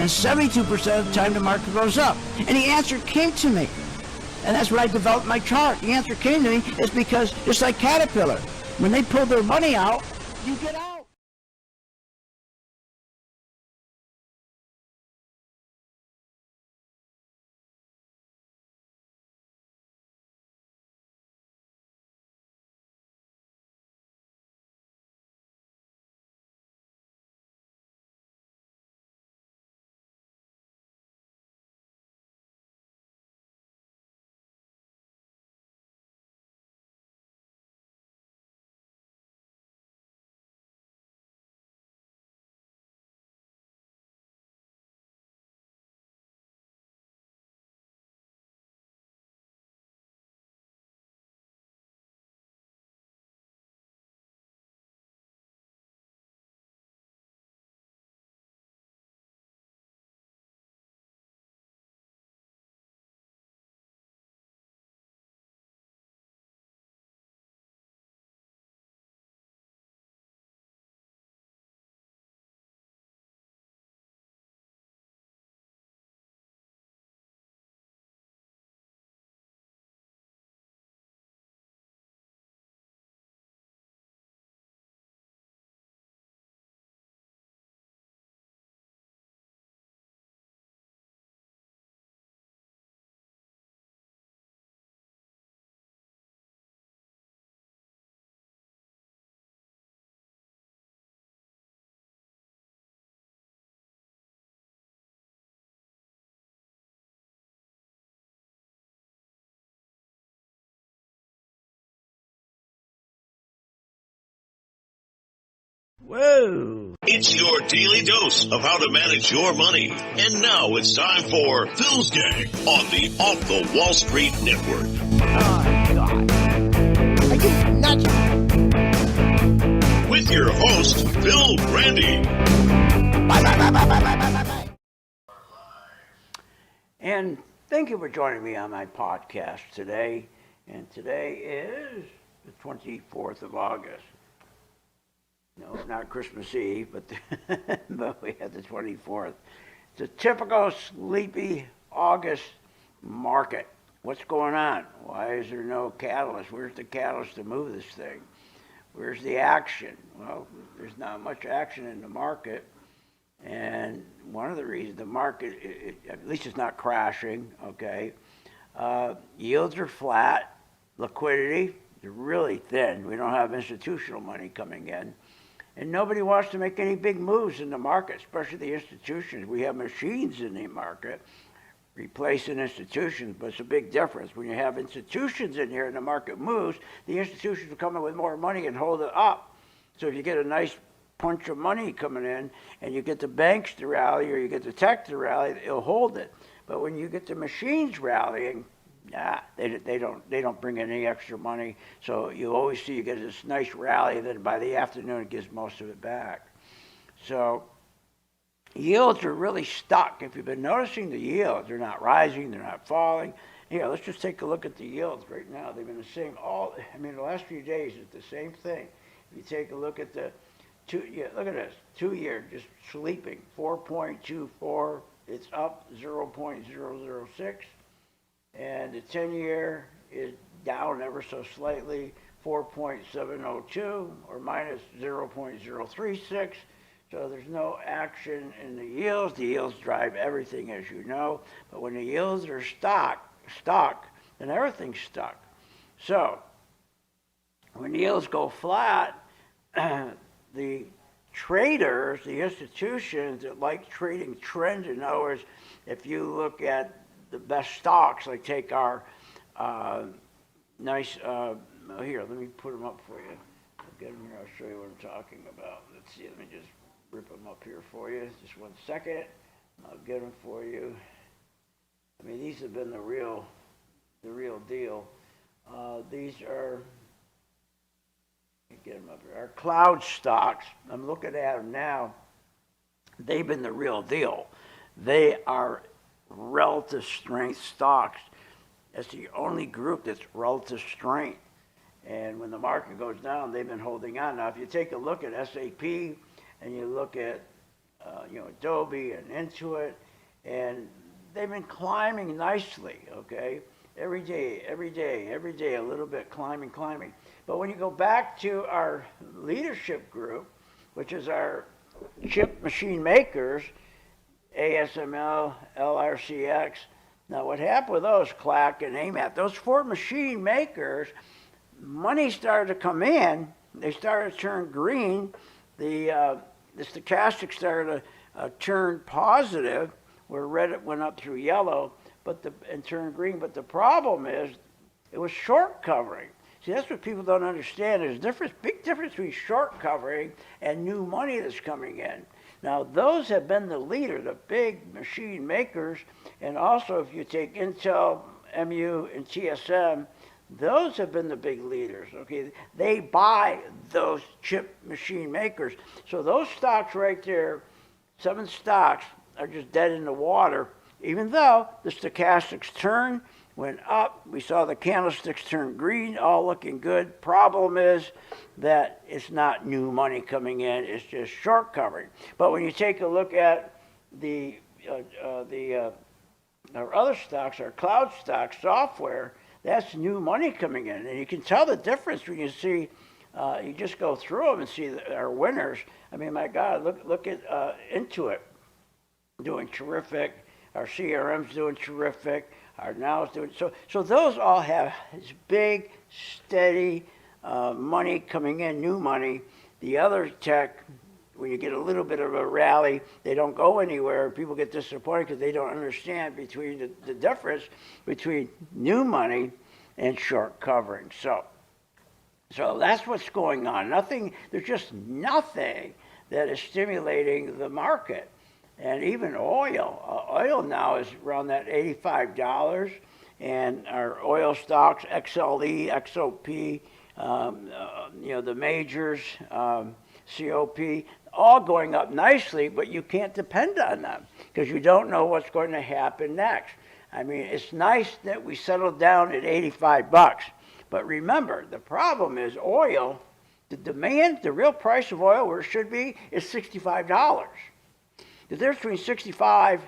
and 72% of the time the market goes up. And the answer came to me. And that's when I developed my chart. The answer came to me is because, just like Caterpillar, when they pull their money out, you get out. Whoa! It's your daily dose of how to manage your money. And now it's time for Phil's Gang on the Off the Wall Street Network. Oh, God. Are you nuts? With your host, Phil Grande. Bye. And thank you for joining me on my podcast today. And today is the 24th of August. No, not Christmas Eve, but we had the 24th. It's a typical sleepy August market. What's going on? Why is there no catalyst? Where's the catalyst to move this thing? Where's the action? Well, there's not much action in the market. And one of the reasons the market, at least it's not crashing, okay? Yields are flat. Liquidity is really thin. We don't have institutional money coming in. And nobody wants to make any big moves in the market, especially the institutions. We have machines in the market replacing institutions, but it's a big difference. When you have institutions in here and the market moves, the institutions will come in with more money and hold it up. So if you get a nice punch of money coming in and you get the banks to rally or you get the tech to rally, it'll hold it. But when you get the machines rallying, they don't bring in any extra money. So you always see you get this nice rally, then by the afternoon it gives most of it back. So yields are really stuck. If you've been noticing the yields, they're not rising, they're not falling. Here, let's just take a look at the yields right now. They've been the same the last few days it's the same thing. If you take a look at the look at this, 2-year just sleeping, 4.24, it's up 0.006. And the 10-year is down ever so slightly, 4.702 or minus 0.036. So there's no action in the yields. The yields drive everything, as you know. But when the yields are stuck, then everything's stuck. So when yields go flat, the traders, the institutions that like trading trends, in other words, if you look at the best stocks, like take our here, let me put them up for you. I'll get them here, I'll show you what I'm talking about. Let's see, let me just rip them up here for you. Just 1 second. I'll get them for you. I mean, these have been the real deal. These are, let me get them up here. Our cloud stocks, I'm looking at them now. They've been the real deal. They are relative strength stocks. That's the only group that's relative strength. And when the market goes down, they've been holding on. Now, if you take a look at SAP and you look at Adobe and Intuit, and they've been climbing nicely, okay? Every day, a little bit climbing. But when you go back to our leadership group, which is our chip machine makers, ASML, LRCX. Now, what happened with those, Clack and AMAT, those four machine makers, money started to come in. They started to turn green. The stochastic started to turn positive, where red went up through yellow, and turned green. But the problem is, it was short covering. See, that's what people don't understand. There's a big difference between short covering and new money that's coming in. Now, those have been the leader, the big machine makers, and also if you take Intel, MU, and TSM, those have been the big leaders, okay? They buy those chip machine makers. So those stocks right there, 7 stocks, are just dead in the water, even though the stochastics went up. We saw the candlesticks turn green, all looking good. Problem is that it's not new money coming in, it's just short covering. But when you take a look at our other stocks, our cloud stocks, software, that's new money coming in. And you can tell the difference when you see, you just go through them and see our winners. I mean, my God, look at Intuit doing terrific. Our CRM's doing terrific. Our Now's doing so those all have this big, steady money coming in, new money. The other tech, when you get a little bit of a rally, they don't go anywhere. People get disappointed because they don't understand the difference between new money and short covering. So that's what's going on. There's just nothing that is stimulating the market. And even oil now is around that $85, and our oil stocks, XLE, XOP, the majors, COP, all going up nicely, but you can't depend on them because you don't know what's going to happen next. I mean, it's nice that we settled down at $85, but remember, the problem is oil, the demand, the real price of oil where it should be is $65. The difference between 65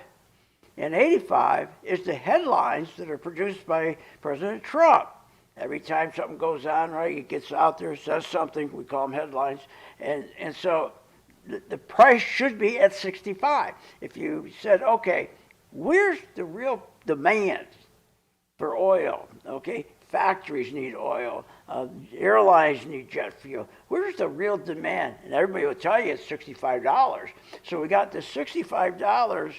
and 85 is the headlines that are produced by President Trump. Every time something goes on, right, he gets out there, says something, we call them headlines, and so the price should be at 65. If you said, okay, where's the real demand for oil, okay? Factories need oil. Airlines need jet fuel. Where's the real demand? And everybody will tell you it's $65. So we got the $65,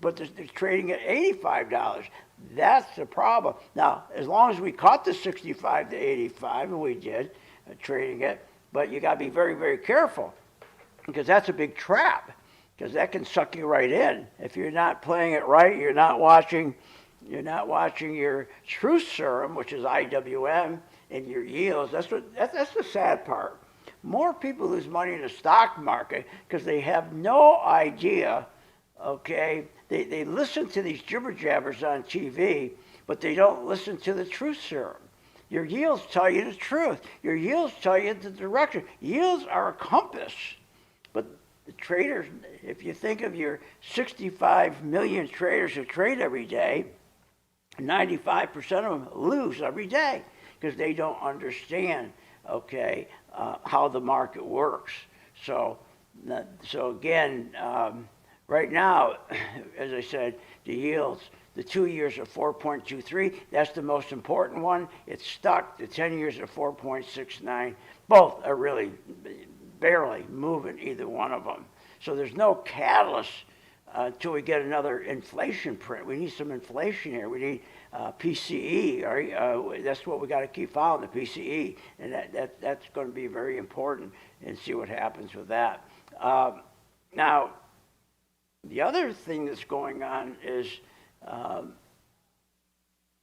but they're trading at $85. That's the problem. Now, as long as we caught the 65 to 85, and we did, trading it, but you got to be very, very careful because that's a big trap because that can suck you right in. If you're not playing it right, you're not watching your truth serum, which is IWM, and your yields. That's the sad part. More people lose money in the stock market because they have no idea, okay? They listen to these jibber jabbers on TV, but they don't listen to the truth serum. Your yields tell you the truth. Your yields tell you the direction. Yields are a compass. But the traders, if you think of your 65 million traders who trade every day, 95% of them lose every day because they don't understand, okay, how the market works. So again, right now, as I said, the yields, the 2 years are 4.23. That's the most important one. It's stuck. The 10 years are 4.69. Both are really barely moving, either one of them. So there's no catalyst until we get another inflation print. We need some inflation here. We need PCE. Right? That's what we got to keep following, the PCE, and that's going to be very important. And see what happens with that. Now, the other thing that's going on is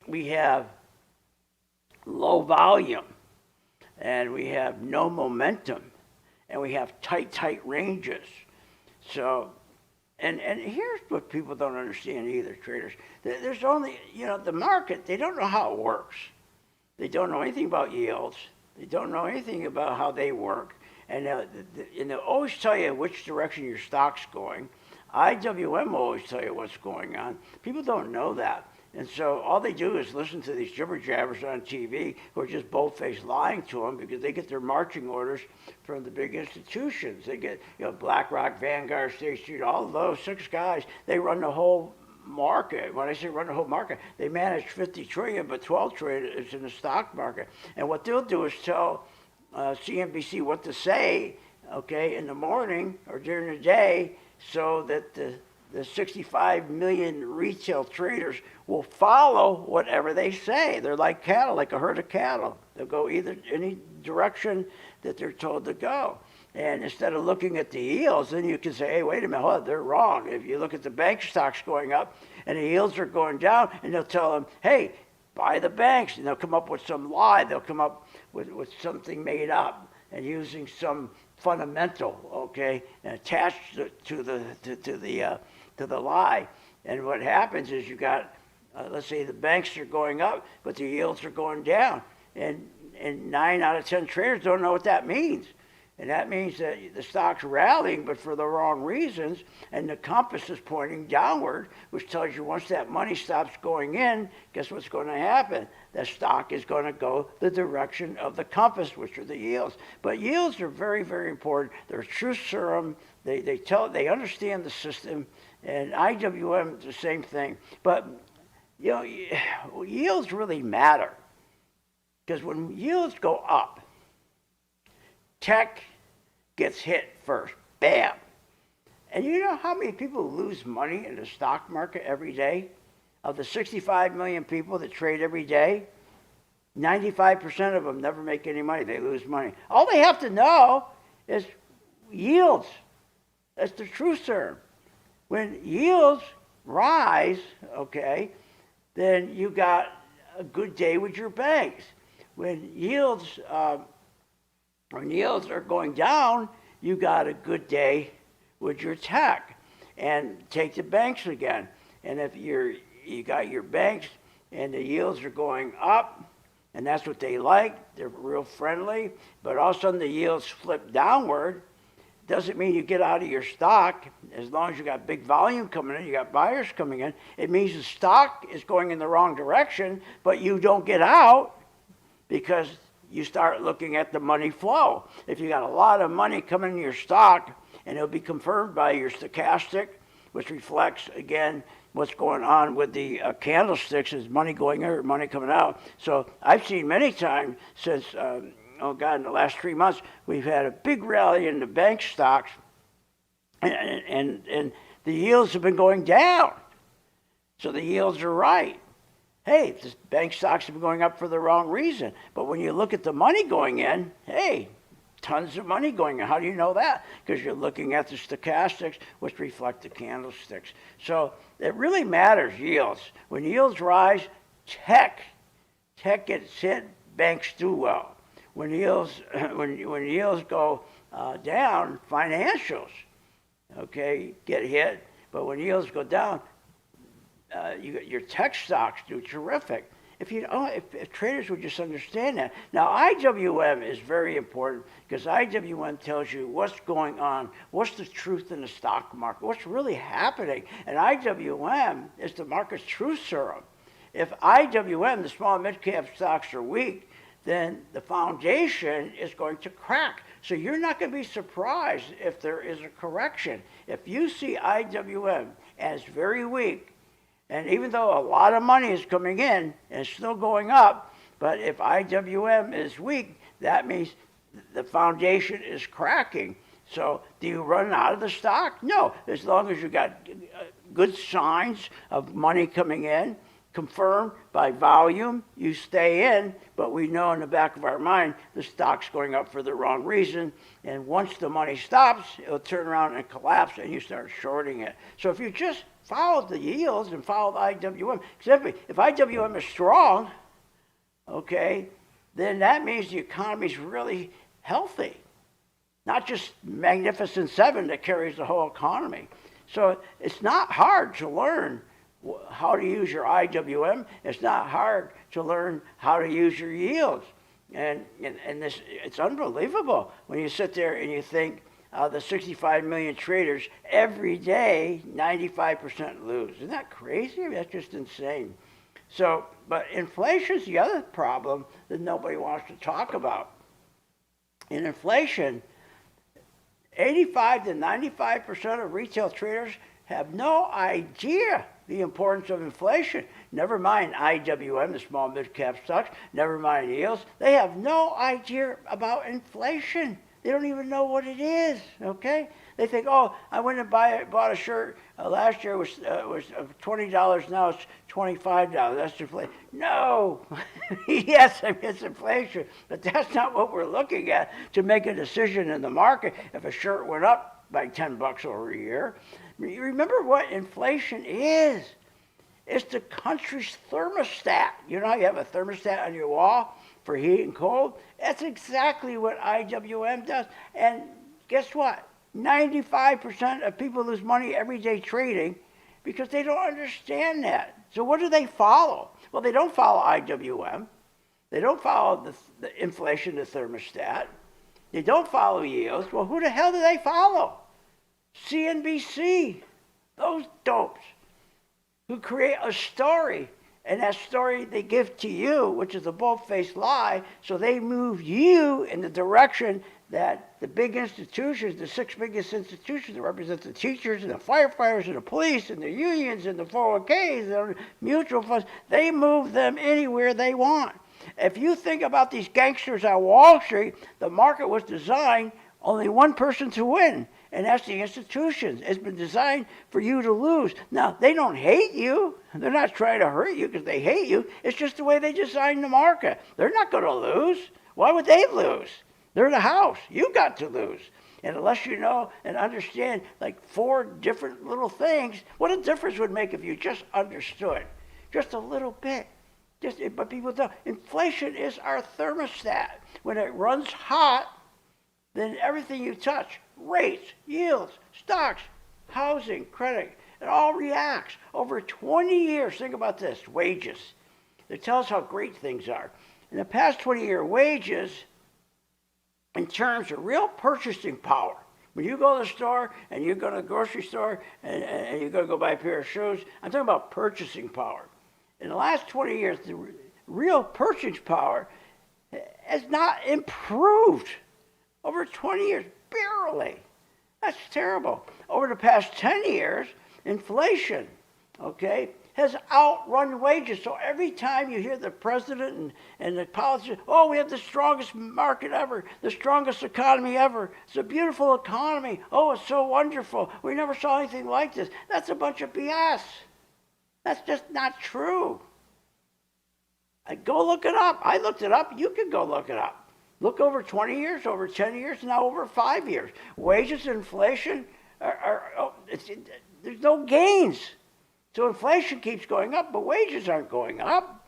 we have low volume, and we have no momentum, and we have tight ranges. So. And here's what people don't understand either, traders. There's only, the market, they don't know how it works. They don't know anything about yields. They don't know anything about how they work. And they'll always tell you which direction your stock's going. IWM will always tell you what's going on. People don't know that. And so all they do is listen to these jibber jabbers on TV who are just bold-faced lying to them because they get their marching orders from the big institutions. They get, BlackRock, Vanguard, State Street, all of those 6 guys, they run the whole market. When I say run the whole market, they manage 50 trillion, but 12 trillion is in the stock market. And what they'll do is tell CNBC what to say, okay, in the morning or during the day, so that the 65 million retail traders will follow whatever they say. They're like cattle, like a herd of cattle. They'll go either any direction that they're told to go. And instead of looking at the yields, then you can say, hey, wait a minute, hold on, they're wrong. If you look at the bank stocks going up and the yields are going down, and they'll tell them, hey, buy the banks. And they'll come up with some lie. They'll come up with something made up and using some fundamental, okay, and attached to the lie. And what happens is you got, let's say the banks are going up, but the yields are going down. And 9 out of 10 traders don't know what that means. And that means that the stock's rallying, but for the wrong reasons, and the compass is pointing downward, which tells you once that money stops going in, guess what's going to happen? The stock is going to go the direction of the compass, which are the yields. But yields are very, very important. They're a truth serum. They understand the system, and IWM is the same thing. But yields really matter, because when yields go up, tech gets hit first. Bam. And you know how many people lose money in the stock market every day? Of the 65 million people that trade every day, 95% of them never make any money. They lose money. All they have to know is yields. That's the truth serum. When yields rise, okay, then you got a good day with your banks. When yields are going down, you got a good day with your tech. And take the banks again. And if you got your banks and the yields are going up, and that's what they like, they're real friendly, but all of a sudden the yields flip downward, doesn't mean you get out of your stock. As long as you got big volume coming in, you got buyers coming in, it means the stock is going in the wrong direction, but you don't get out because you start looking at the money flow. If you got a lot of money coming in your stock, and it'll be confirmed by your stochastic, which reflects, again, what's going on with the candlesticks, is money going in or money coming out. So I've seen many times since, in the last 3 months, we've had a big rally in the bank stocks, and the yields have been going down. So the yields are right. Hey, the bank stocks have been going up for the wrong reason. But when you look at the money going in, hey, tons of money going in. How do you know that? Because you're looking at the stochastics, which reflect the candlesticks. So it really matters, yields. When yields rise, tech gets hit, banks do well. When yields go down, financials, okay, get hit. But when yields go down, your tech stocks do terrific. If traders would just understand that. Now, IWM is very important because IWM tells you what's going on, what's the truth in the stock market, what's really happening. And IWM is the market's truth serum. If IWM, the small and mid-cap stocks, are weak, then the foundation is going to crack. So you're not going to be surprised if there is a correction. If you see IWM as very weak, and even though a lot of money is coming in and still going up, but if IWM is weak, that means the foundation is cracking. So do you run out of the stock? No, as long as you got good signs of money coming in, confirmed by volume, you stay in, but we know in the back of our mind the stock's going up for the wrong reason, and once the money stops, it'll turn around and collapse and you start shorting it. So if you just follow the yields and follow the IWM, simply, if IWM is strong, okay, then that means the economy's really healthy, not just Magnificent Seven that carries the whole economy. So it's not hard to learn how to use your IWM. It's not hard to learn how to use your yields. And this, it's unbelievable when you sit there and you think, out of the 65 million traders, every day, 95% lose. Isn't that crazy? I mean, that's just insane. So, but inflation's the other problem that nobody wants to talk about. In inflation, 85 to 95% of retail traders have no idea the importance of inflation. Never mind IWM, the small mid-cap stocks, never mind yields. They have no idea about inflation. They don't even know what it is, okay? They think, oh, I went and bought a shirt last year was $20, now it's $25. That's inflation. No, yes, I mean, it's inflation, but that's not what we're looking at to make a decision in the market. If a shirt went up by $10 over a year, remember what inflation is. It's the country's thermostat. You know how you have a thermostat on your wall for heat and cold? That's exactly what IWM does. And guess what? 95% of people lose money every day trading because they don't understand that. So what do they follow? Well, they don't follow IWM. They don't follow the inflation, the thermostat. They don't follow yields. Well, who the hell do they follow? CNBC, those dopes who create a story, and that story they give to you, which is a bold-faced lie, so they move you in the direction that the big institutions, the 6 biggest institutions that represent the teachers and the firefighters and the police and the unions and the 401ks and the mutual funds, they move them anywhere they want. If you think about these gangsters on Wall Street, the market was designed only one person to win, and that's the institutions. It's been designed for you to lose. Now, they don't hate you. They're not trying to hurt you because they hate you. It's just the way they designed the market. They're not going to lose. Why would they lose? They're the house. You got to lose. And unless you know and understand like 4 different little things, what a difference would make if you just understood just a little bit. But people don't. Inflation is our thermostat. When it runs hot, then everything you touch, rates, yields, stocks, housing, credit, it all reacts. Over 20 years, think about this, wages. It tells how great things are. In the past 20-year wages, in terms of real purchasing power, when you go to the store and you go to the grocery store and you're going to go buy a pair of shoes, I'm talking about purchasing power. In the last 20 years, the real purchasing power has not improved. Over 20 years, barely. That's terrible. Over the past 10 years, inflation, okay, has outrun wages. So every time you hear the president and the politicians, oh, we have the strongest market ever, the strongest economy ever. It's a beautiful economy. Oh, it's so wonderful. We never saw anything like this. That's a bunch of BS. That's just not true. Go look it up. I looked it up. You can go look it up. Look over 20 years, over 10 years, now over 5 years. Wages and inflation there's no gains. So inflation keeps going up, but wages aren't going up.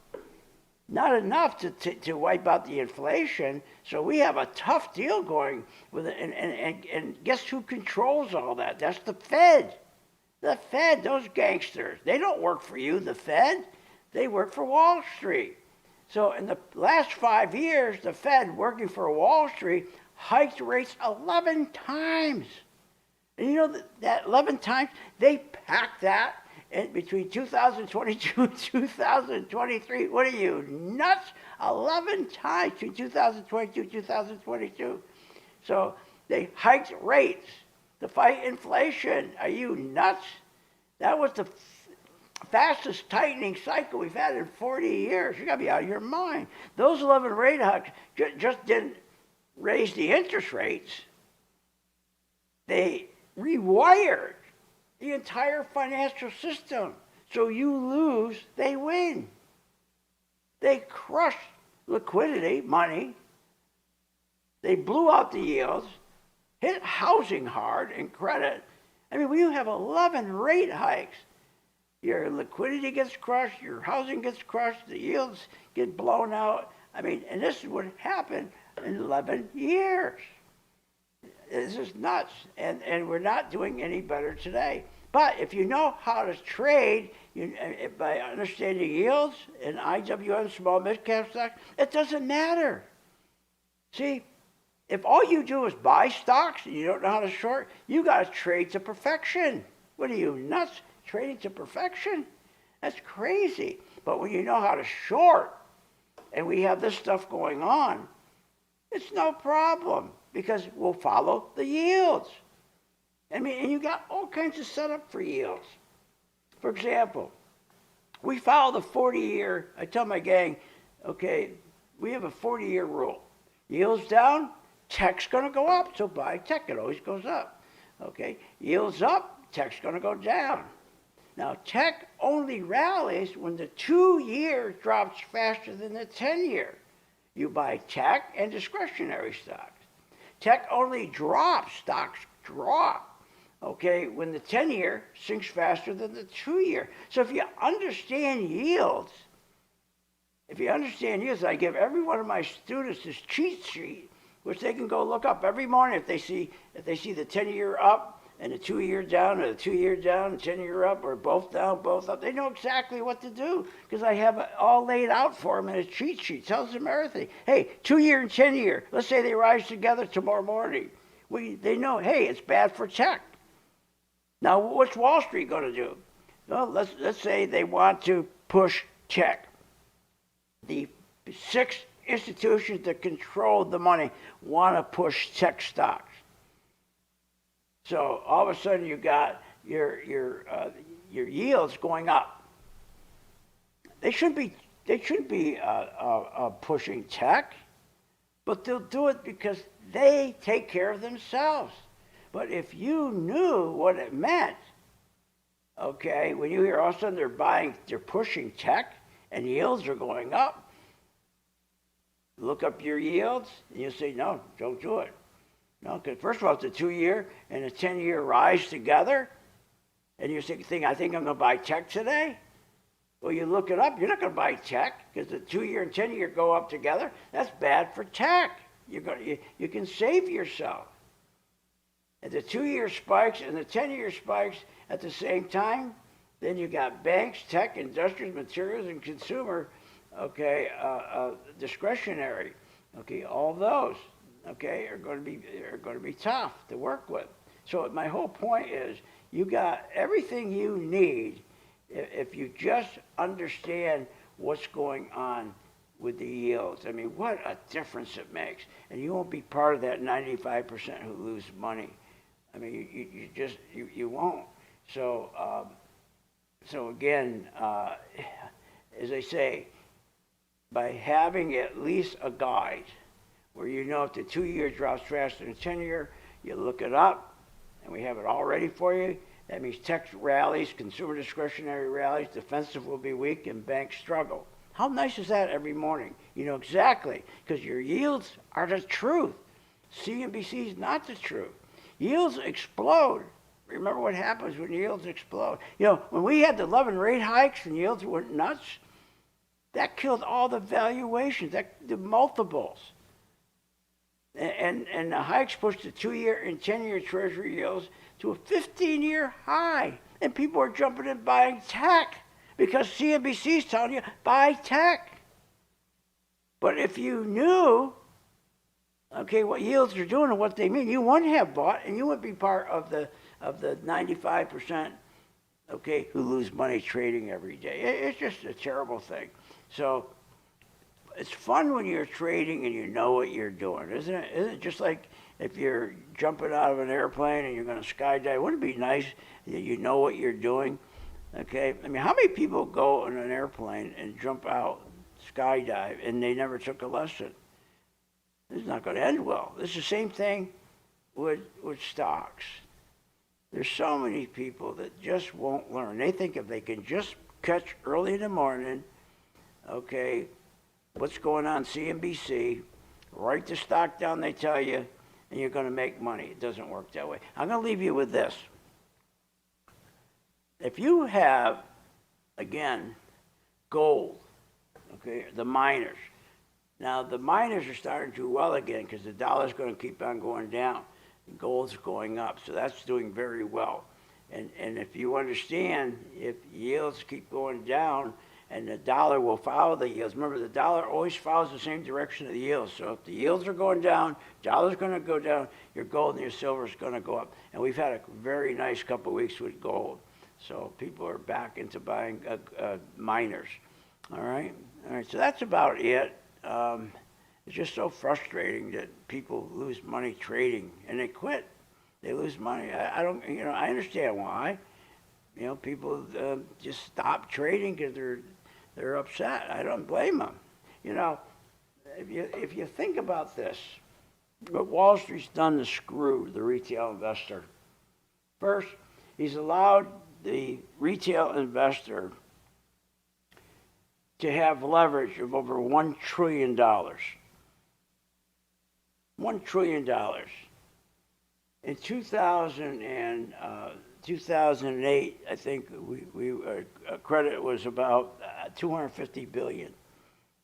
Not enough to wipe out the inflation. So we have a tough deal going with it. And guess who controls all that? That's the Fed. The Fed, those gangsters. They don't work for you, the Fed. They work for Wall Street. So in the last 5 years, the Fed, working for Wall Street, hiked rates 11 times. And you know that 11 times, they packed that in between 2022 and 2023. What are you, nuts? 11 times between 2022 and 2022. So they hiked rates to fight inflation. Are you nuts? That was the fastest tightening cycle we've had in 40 years. You got to be out of your mind. Those 11 rate hikes just didn't raise the interest rates. They rewired the entire financial system. So you lose, they win. They crushed liquidity, money. They blew out the yields, hit housing hard and credit. I mean, when you have 11 rate hikes, your liquidity gets crushed, your housing gets crushed, the yields get blown out. I mean, and this is what happened in 11 years. This is nuts, and we're not doing any better today. But if you know how to trade by understanding yields and IWM, small mid-cap stocks, it doesn't matter. See, if all you do is buy stocks and you don't know how to short, you got to trade to perfection. What are you, nuts? Trading to perfection? That's crazy. But when you know how to short, and we have this stuff going on, it's no problem because we'll follow the yields. I mean, and you got all kinds of setup for yields. For example, we follow the 40-year, I tell my gang, okay, we have a 40-year rule. Yields down, tech's going to go up, so buy tech. It always goes up. Okay, yields up, tech's going to go down. Now, tech only rallies when the 2-year drops faster than the 10-year. You buy tech and discretionary stocks. Tech only drops, stocks drop, okay, when the 10-year sinks faster than the 2-year. So if you understand yields, I give every one of my students this cheat sheet, which they can go look up every morning if they see the 10-year up and the 2-year down, or the 2-year down and 10-year up, or both down, both up. They know exactly what to do because I have it all laid out for them in a cheat sheet. Tells them everything. Hey, 2-year and 10-year. Let's say they rise together tomorrow morning. They know, hey, it's bad for tech. Now, what's Wall Street going to do? Well, let's say they want to push tech. The 6 institutions that control the money want to push tech stocks. So all of a sudden you got your yields going up. They shouldn't be pushing tech, but they'll do it because they take care of themselves. But if you knew what it meant, okay, when you hear all of a sudden they're pushing tech and yields are going up, look up your yields and you'll say, no, don't do it. No, because first of all, it's a 2-year and a 10-year rise together, and you're thinking, I think I'm going to buy tech today. Well, you look it up, you're not going to buy tech because the 2-year and 10-year go up together. That's bad for tech. You can save yourself. If the 2-year spikes and the 10-year spikes at the same time, then you got banks, tech, industrials, materials, and consumer, okay, discretionary, okay, all those. Okay, are going to be tough to work with. So my whole point is, you got everything you need if you just understand what's going on with the yields. I mean, what a difference it makes, and you won't be part of that 95% who lose money. I mean, you won't. So again, as I say, by having at least a guide, where you know if the 2-year drops faster than the 10-year, you look it up, and we have it all ready for you. That means tech rallies, consumer discretionary rallies, defensive will be weak, and banks struggle. How nice is that every morning? You know exactly, because your yields are the truth. CNBC is not the truth. Yields explode. Remember what happens when yields explode. You know, when we had the 11 rate hikes and yields went nuts, that killed all the valuations, the multiples. And the hikes pushed the 2-year and 10-year Treasury yields to a 15-year high. And people are jumping in buying tech because CNBC is telling you, buy tech. But if you knew, okay, what yields are doing and what they mean, you wouldn't have bought, and you wouldn't be part of the 95%, okay, who lose money trading every day. It's just a terrible thing. So it's fun when you're trading and you know what you're doing, isn't it? Isn't it just like if you're jumping out of an airplane and you're going to skydive? Wouldn't it be nice that you know what you're doing? Okay, I mean, how many people go in an airplane and jump out, skydive, and they never took a lesson? This is not going to end well. It's the same thing with stocks. There's so many people that just won't learn. They think if they can just catch early in the morning, okay, what's going on CNBC, write the stock down they tell you, and you're going to make money. It doesn't work that way. I'm going to leave you with this. If you have, again, gold, okay, the miners. Now, the miners are starting to do well again because the dollar's going to keep on going down. And gold's going up, so that's doing very well. And if you understand, if yields keep going down and the dollar will follow the yields. Remember, the dollar always follows the same direction of the yields. So if the yields are going down, dollar's going to go down, your gold and your silver is going to go up. And we've had a very nice couple of weeks with gold. So people are back into buying miners. All right? All right, so that's about it. It's just so frustrating that people lose money trading, and they quit. They lose money. I don't, I understand why. People just stop trading because they're upset. I don't blame them. If you think about this, what Wall Street's done to screw the retail investor. First, he's allowed the retail investor to have leverage of over $1 trillion. $1 trillion. In 2008, I think credit was about $250 billion.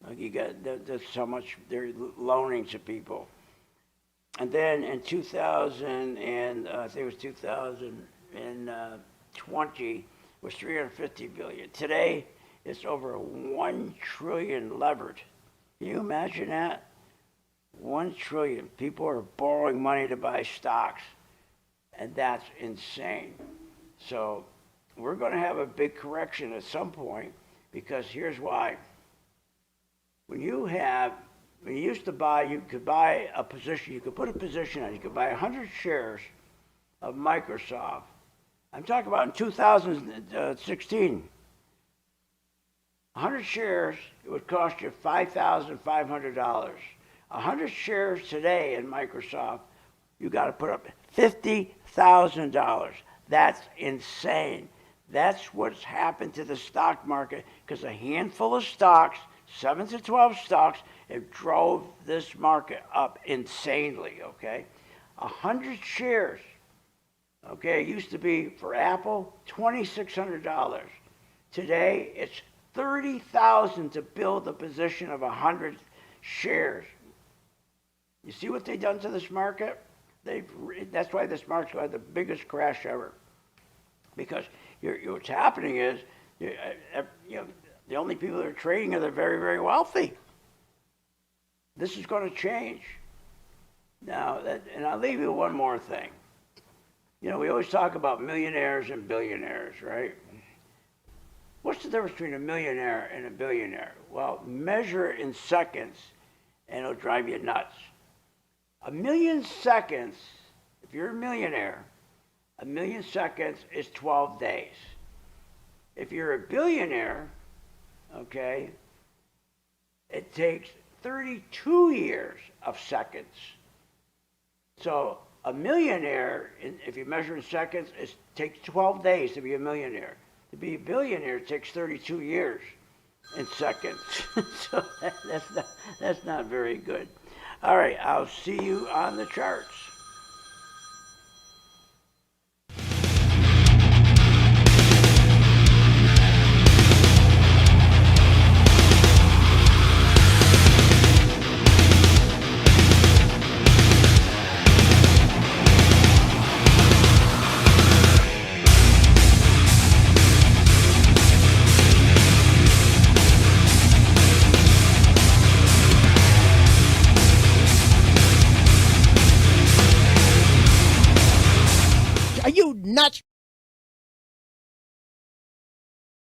That's how much they're loaning to people. And then in 2000, and I think it was 2020, was $350 billion. Today, it's over $1 trillion levered. Can you imagine that? $1 trillion. People are borrowing money to buy stocks, and that's insane. So we're going to have a big correction at some point, because here's why. When you used to buy, you could buy a position, you could put a position on, you could buy 100 shares of Microsoft. I'm talking about in 2016. 100 shares, it would cost you $5,500. 100 shares today in Microsoft, you got to put up $50,000. That's insane. That's what's happened to the stock market, because a handful of stocks, 7 to 12 stocks, have drove this market up insanely, okay? 100 shares, okay, it used to be for Apple, $2,600. Today, it's $30,000 to build a position of 100 shares. You see what they've done to this market? That's why this market's going to have the biggest crash ever. Because what's happening is, the only people that are trading are the very, very wealthy. This is going to change. Now, and I'll leave you one more thing. We always talk about millionaires and billionaires, right? What's the difference between a millionaire and a billionaire? Well, measure it in seconds, and it'll drive you nuts. 1,000,000 seconds, if you're a millionaire, 1,000,000 seconds is 12 days. If you're a billionaire, okay, it takes 32 years of seconds. So a millionaire, if you measure in seconds, it takes 12 days to be a millionaire. To be a billionaire, it takes 32 years in seconds. So that's not very good. All right, I'll see you on the charts.